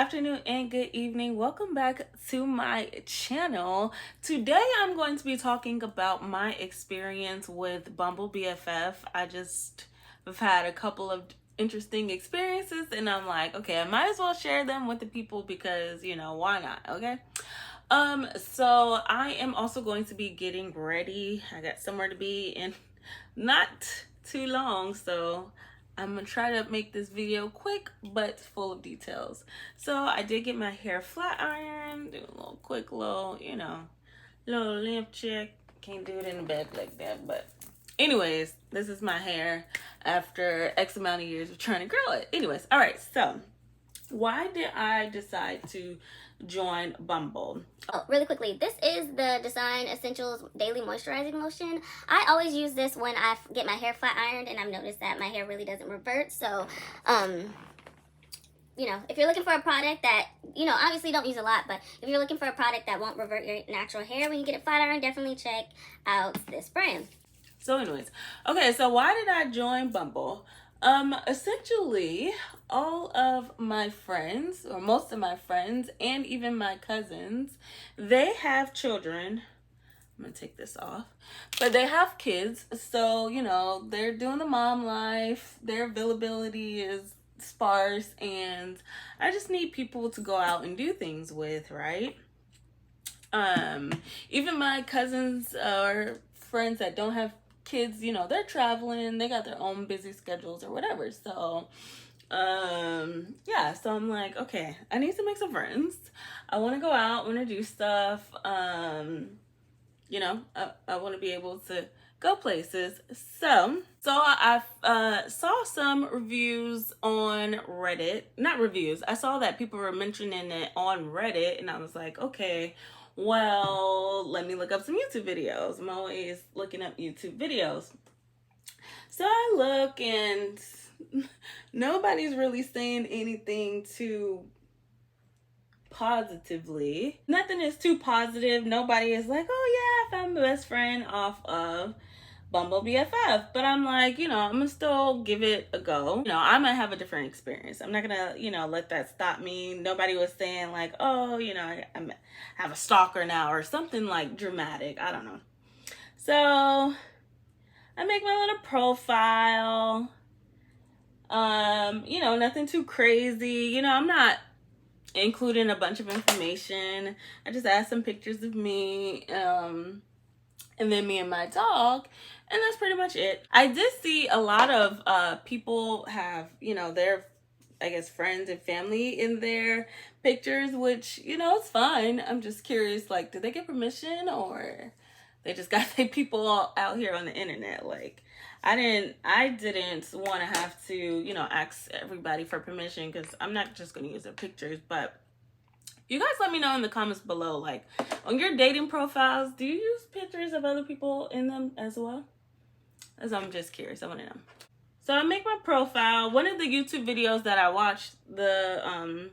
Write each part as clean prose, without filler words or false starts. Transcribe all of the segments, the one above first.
afternoon, and good evening. Welcome back to my channel. Today I'm going to be talking about my experience with Bumble BFF. I've had a couple of interesting experiences and I'm like, okay, I might as well share them with the people because, why not, okay? So I am also going to be getting ready. I got somewhere to be in not too long, so I'm gonna try to make this video quick but full of details. So I did get my hair flat ironed, do a little quick little lamp check. Can't do it in the bed like that, but anyways, this is my hair after X amount of years of trying to grow it. Anyways, all right, so why did I decide to join Bumble? Oh, really quickly, this is the Design Essentials Daily Moisturizing Lotion. I always use this when I get my hair flat ironed, and I've noticed that my hair really doesn't revert. So, if you're looking for a product that, obviously don't use a lot, but if you're looking for a product that won't revert your natural hair when you get it flat ironed, definitely check out this brand. So anyways, okay, so why did I join Bumble? Essentially, all of my friends, or most of my friends, and even my cousins, they have children. I'm gonna take this off, but they have kids, so they're doing the mom life. Their availability is sparse, and I just need people to go out and do things with, right? Even my cousins or friends that don't have kids, they're traveling, they got their own busy schedules or whatever. So yeah, so I'm like, okay, I need to make some friends. I want to go out, I want to do stuff. I want to be able to go places. So I saw some reviews on Reddit. Not reviews, I saw that people were mentioning it on Reddit, and I was like, okay, well, let me look up some YouTube videos. I'm always looking up YouTube videos. So I look, and nobody's really saying anything too positively. Nothing is too positive. Nobody is like, oh yeah, I found my best friend off of Bumble BFF. But I'm like, I'm gonna still give it a go. I might have a different experience. I'm not gonna, let that stop me. Nobody was saying like, oh, I have a stalker now or something like dramatic. I don't know. So I make my little profile. Nothing too crazy. I'm not including a bunch of information. I just add some pictures of me, and then me and my dog, and that's pretty much it. I did see a lot of people have, their, I guess, friends and family in their pictures, which, it's fine. I'm just curious, like, did they get permission, or they just got their people all out here on the internet? Like, I didn't want to have to, ask everybody for permission, because I'm not just going to use their pictures. But you guys let me know in the comments below, like, on your dating profiles, do you use pictures of other people in them as well? As I'm just curious, I want to know. So I make my profile. One of the YouTube videos that I watched, the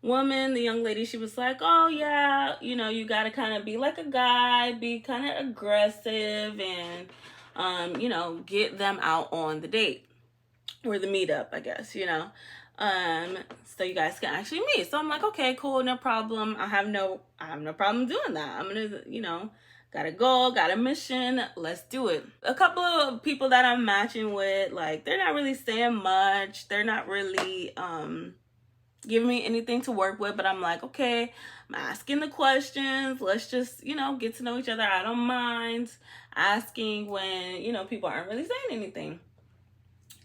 woman, the young lady, she was like, oh yeah, you gotta kind of be like a guy, be kind of aggressive, and get them out on the date or the meetup, I guess, so you guys can actually meet. So I'm like, okay, cool, no problem. I have no problem doing that. I'm gonna, got a goal, got a mission, let's do it. A couple of people that I'm matching with, like, they're not really saying much. They're not really giving me anything to work with, but I'm like, okay, I'm asking the questions. Let's just, get to know each other. I don't mind asking when, people aren't really saying anything.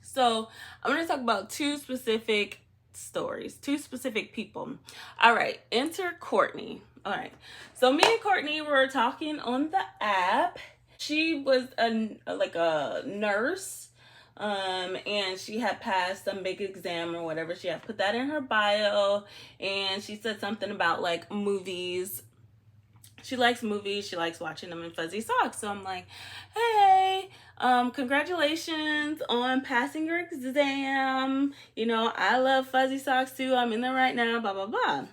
So I'm going to talk about two specific stories, two specific people. All right, enter Courtney. All right, so me and Courtney were talking on the app. She was like a nurse, and she had passed some big exam or whatever. She had put that in her bio, and she said something about like movies. She likes movies. She likes watching them in fuzzy socks. So I'm like, hey, congratulations on passing your exam. I love fuzzy socks too. I'm in there right now, blah, blah, blah.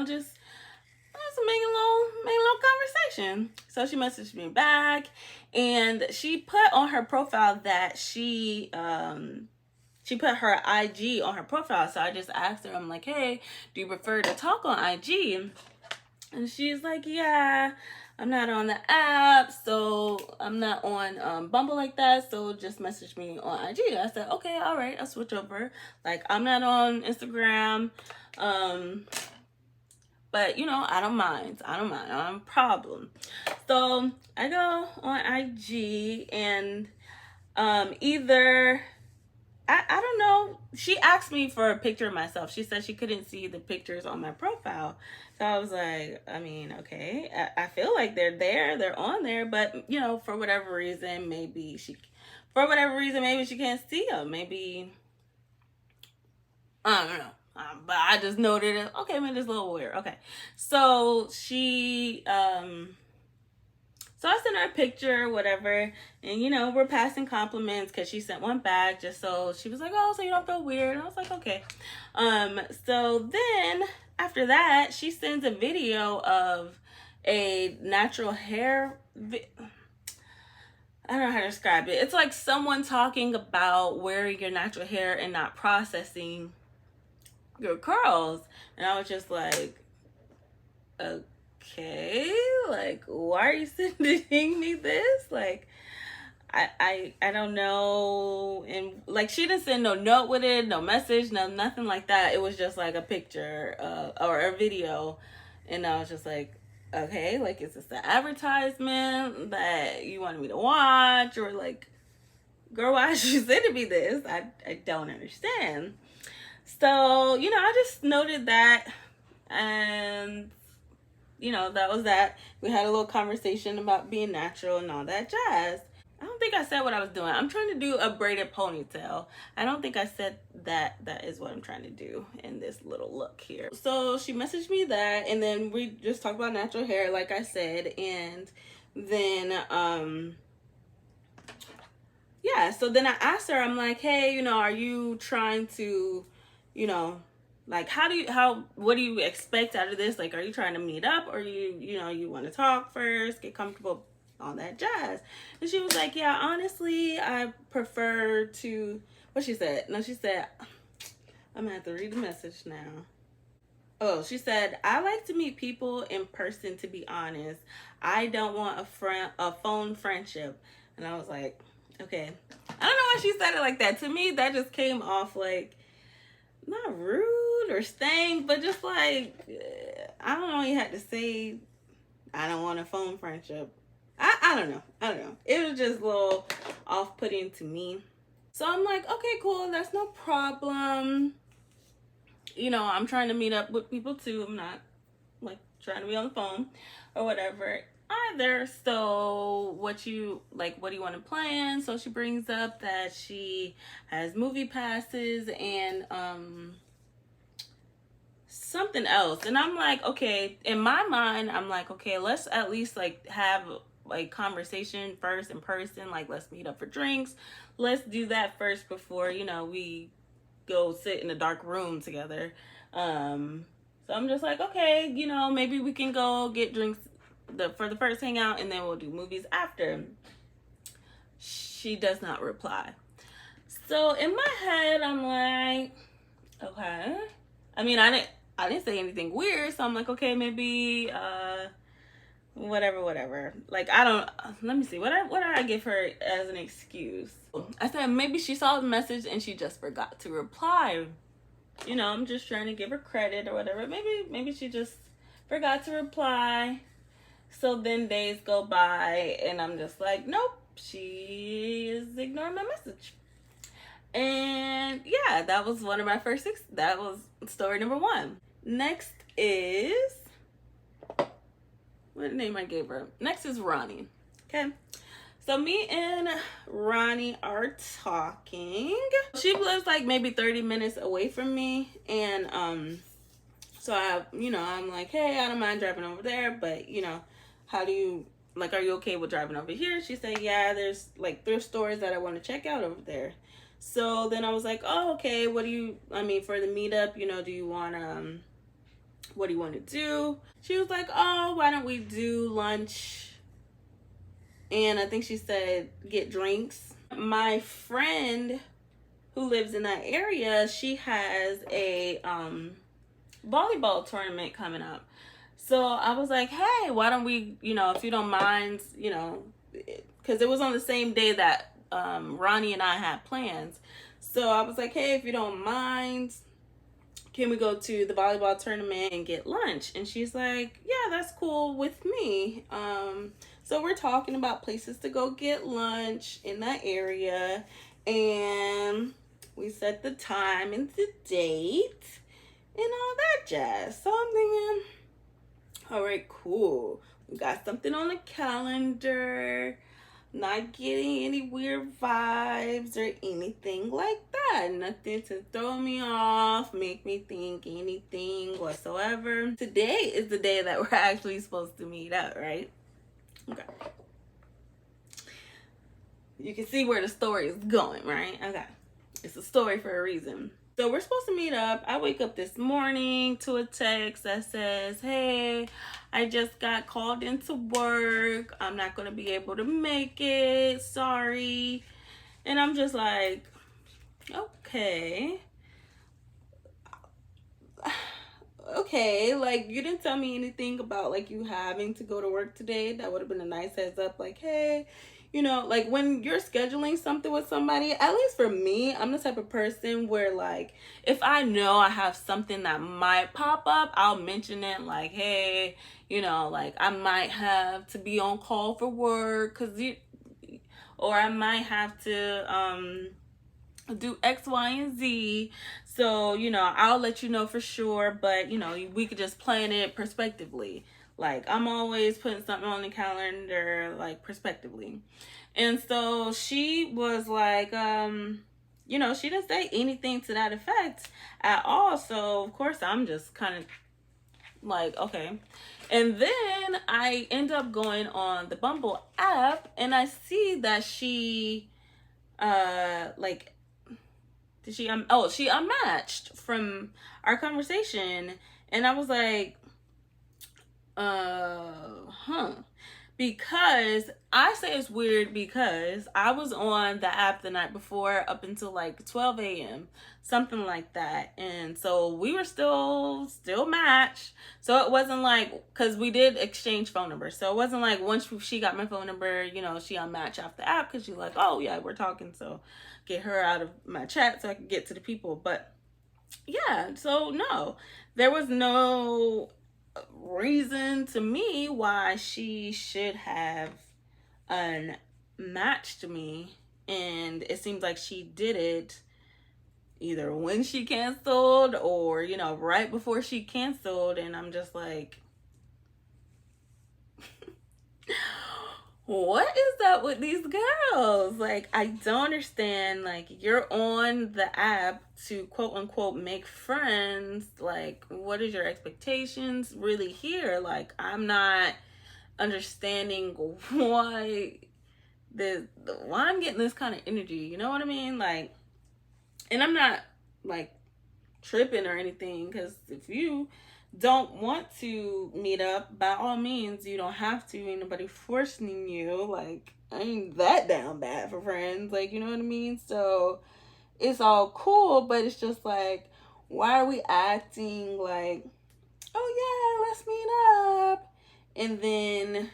Just making a little conversation. So she messaged me back, and she put on her profile that she she put her IG on her profile. So I just asked her, I'm like, hey, do you prefer to talk on IG? And she's like, yeah, I'm not on the app, so I'm not on Bumble like that, so just message me on IG. I said, okay, all right, I'll switch over. Like, I'm not on Instagram, but, you know, I don't mind. I don't have a problem. So I go on IG, and either... I don't know. She asked me for a picture of myself. She said she couldn't see the pictures on my profile. So I was like, I mean, okay. I feel like they're there. They're on there. But, you know, for whatever reason, maybe she can't see them. Maybe, I don't know. But I just noted it. Okay, man, it's a little weird. Okay. So so I sent her a picture, whatever, and, you know, we're passing compliments because she sent one back just so she was like, oh, so you don't feel weird. And I was like, okay. So then after that, she sends a video of a natural hair. I don't know how to describe it. It's like someone talking about wearing your natural hair and not processing your curls. And I was just like, okay, like, why are you sending me this? Like, I don't know. And like, she didn't send no note with it, no message, no nothing like that. It was just like a picture or a video. And I was just like, okay, like, is this an advertisement that you wanted me to watch? Or like, girl, why is you sending me this? I don't understand. So, you know, I just noted that, and you know, that was that. We had a little conversation about being natural and all that jazz. I don't think I said what I was doing. I'm trying to do a braided ponytail. I don't think I said that is what I'm trying to do in this little look here. So she messaged me that, and then we just talked about natural hair, like I said. And then, yeah, so then I asked her, I'm like, hey, you know, are you trying to, you know, like, what do you expect out of this? Like, are you trying to meet up, or you know, you want to talk first, get comfortable, all that jazz? And she was like, yeah, honestly, I prefer to, what she said? No, she said, I'm gonna have to read the message now. Oh, she said, I like to meet people in person, to be honest. I don't want a phone friendship. And I was like, okay. I don't know why she said it like that. To me, that just came off like, not rude or staying, but just like, I don't know, you had to say, I don't want a phone friendship. I don't know. It was just a little off-putting to me. So I'm like, okay, cool, that's no problem. You know, I'm trying to meet up with people too. I'm not like trying to be on the phone or whatever either. So what do you want to plan? So she brings up that she has movie passes and something else. And I'm like, okay, in my mind, I'm like, okay, let's at least like have like conversation first in person. Like, let's meet up for drinks. Let's do that first before, you know, we go sit in a dark room together. So I'm just like, okay, you know, maybe we can go get drinks for the first hangout, and then we'll do movies after. She does not reply. So in my head, I'm like, okay. I mean, I didn't say anything weird, so I'm like, okay, maybe whatever. Like, I don't, let me see, what did I give her as an excuse? I said maybe she saw the message and she just forgot to reply. You know, I'm just trying to give her credit or whatever. Maybe she just forgot to reply. So then days go by and I'm just like, nope, she is ignoring my message. And yeah, that was one of my first that was story number 1. Next is, what name I gave her? Next is Ronnie. Okay. So me and Ronnie are talking. She lives like maybe 30 minutes away from me. And so I'm like, hey, I don't mind driving over there, but you know, are you okay with driving over here? She said, yeah, there's thrift stores that I want to check out over there. So then I was like, oh, okay, for the meetup, you know, what do you want to do? She was like, oh, why don't we do lunch? And I think she said get drinks. My friend who lives in that area, she has a volleyball tournament coming up. So I was like, hey, why don't we, if you don't mind, because it was on the same day that Ronnie and I had plans. So I was like, hey, if you don't mind, can we go to the volleyball tournament and get lunch? And she's like, yeah, that's cool with me. So we're talking about places to go get lunch in that area. And we set the time and the date and all that jazz. So I'm thinking, all right, cool. We got something on the calendar. Not getting any weird vibes or anything like that. Nothing to throw me off, make me think anything whatsoever. Today is the day that we're actually supposed to meet up, right? Okay. You can see where the story is going, right? Okay. It's a story for a reason. So we're supposed to meet up. I wake up this morning to a text that says, hey, I just got called into work. I'm not going to be able to make it. Sorry. And I'm just like, okay. Okay, like, you didn't tell me anything about, like, you having to go to work today. That would have been a nice heads up. Like, hey, like when you're scheduling something with somebody, at least for me, I'm the type of person where, like, if I know I have something that might pop up, I'll mention it, like, hey, like, I might have to be on call for work or I might have to do X, Y, and Z. So, I'll let you know for sure, but, we could just plan it prospectively. Like, I'm always putting something on the calendar, like, prospectively. And so she was like, she didn't say anything to that effect at all. So, of course, I'm just kind of like, okay. And then I end up going on the Bumble app, and I see that she, she unmatched from our conversation. And I was like, because I say it's weird because I was on the app the night before up until like 12 a.m. something like that, and so we were still matched. So it wasn't like, because we did exchange phone numbers, so it wasn't like once she got my phone number, she unmatched off the app because she's like, oh yeah, we're talking, so get her out of my chat so I can get to the people. But yeah, so no, there was no reason to me why she should have unmatched me. And it seems like she did it either when she canceled or, right before she canceled. And I'm just like, what is up with these girls? Like, I don't understand. Like, you're on the app to quote unquote make friends. Like, what is your expectations really here? Like, I'm not understanding why I'm getting this kind of energy. You know what I mean? Like, and I'm not like tripping or anything, because if you don't want to meet up, by all means, you don't have to. Ain't nobody forcing you. Like, I ain't that down bad for friends. Like, you know what I mean? So it's all cool, but it's just like, why are we acting like, oh yeah, let's meet up, and then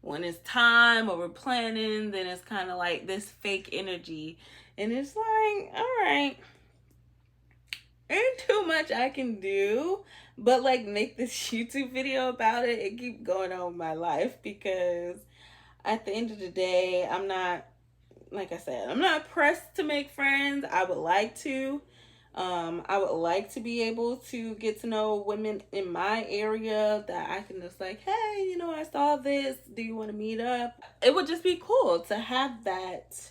when it's time or we're planning, then it's kind of like this fake energy. And it's like, all right, ain't too much I can do but like make this YouTube video about it and keep going on with my life, because at the end of the day, I'm not, like I said, I'm not pressed to make friends. I would like to. I would like to be able to get to know women in my area that I can just like, hey, I saw this. Do you want to meet up? It would just be cool to have that,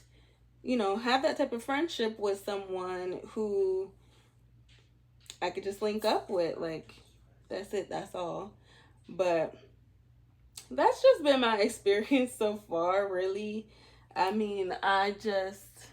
have that type of friendship with someone who I could just link up with. Like, that's it. That's all. But that's just been my experience so far, really. I mean, I just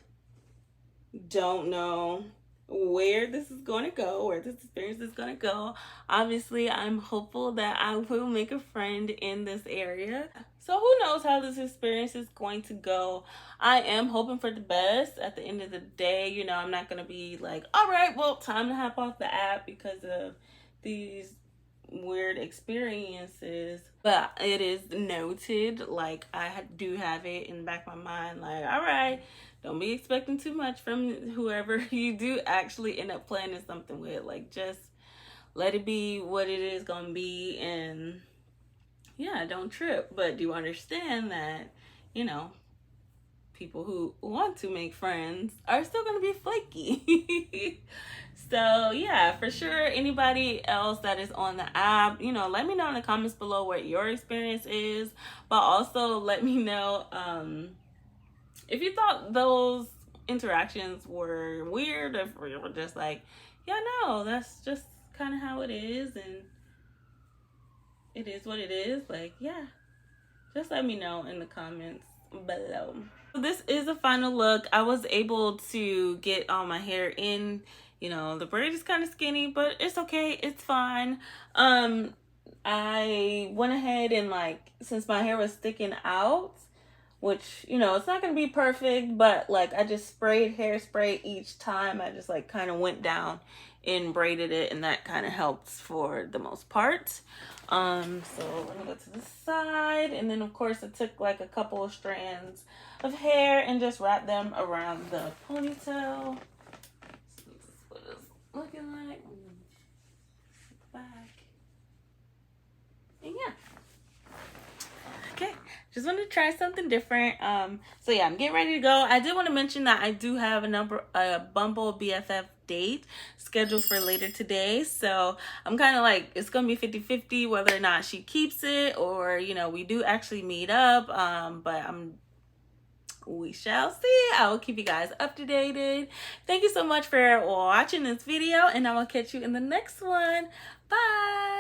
don't know where this is going to go, where this experience is going to go. Obviously, I'm hopeful that I will make a friend in this area. So who knows how this experience is going to go. I am hoping for the best. At the end of the day, you know, I'm not going to be like, all right, well, time to hop off the app because of these weird experiences. But it is noted, like, I do have it in the back of my mind, like, all right, don't be expecting too much from whoever you do actually end up planning something with. Like, just let it be what it is going to be, and yeah, don't trip. But do understand that, you know, people who want to make friends are still going to be flaky. So yeah, for sure, anybody else that is on the app, you know, let me know in the comments below what your experience is. But also let me know if you thought those interactions were weird, or if you were just like, yeah, no, that's just kind of how it is, and it is what it is. Like, yeah, just let me know in the comments below. This is a final look. I was able to get all my hair in. You know, the braid is kind of skinny, but it's okay. It's fine. I went ahead and, like, since my hair was sticking out, which, you know, it's not going to be perfect, but like I just sprayed hairspray each time. I just like kind of went down and braided it, and that kind of helps for the most part. So let me go to the side, and then of course I took like a couple of strands of hair and just wrapped them around the ponytail. So this is what it's looking like. Back. And yeah. Okay, just wanted to try something different. So yeah, I'm getting ready to go. I did want to mention that I do have a Bumble BFF date scheduled for later today. So I'm kind of like, it's gonna be 50-50 whether or not she keeps it, or, you know, we do actually meet up. But we shall see. I will keep you guys up to date. Thank you so much for watching this video, and I will catch you in the next one. Bye.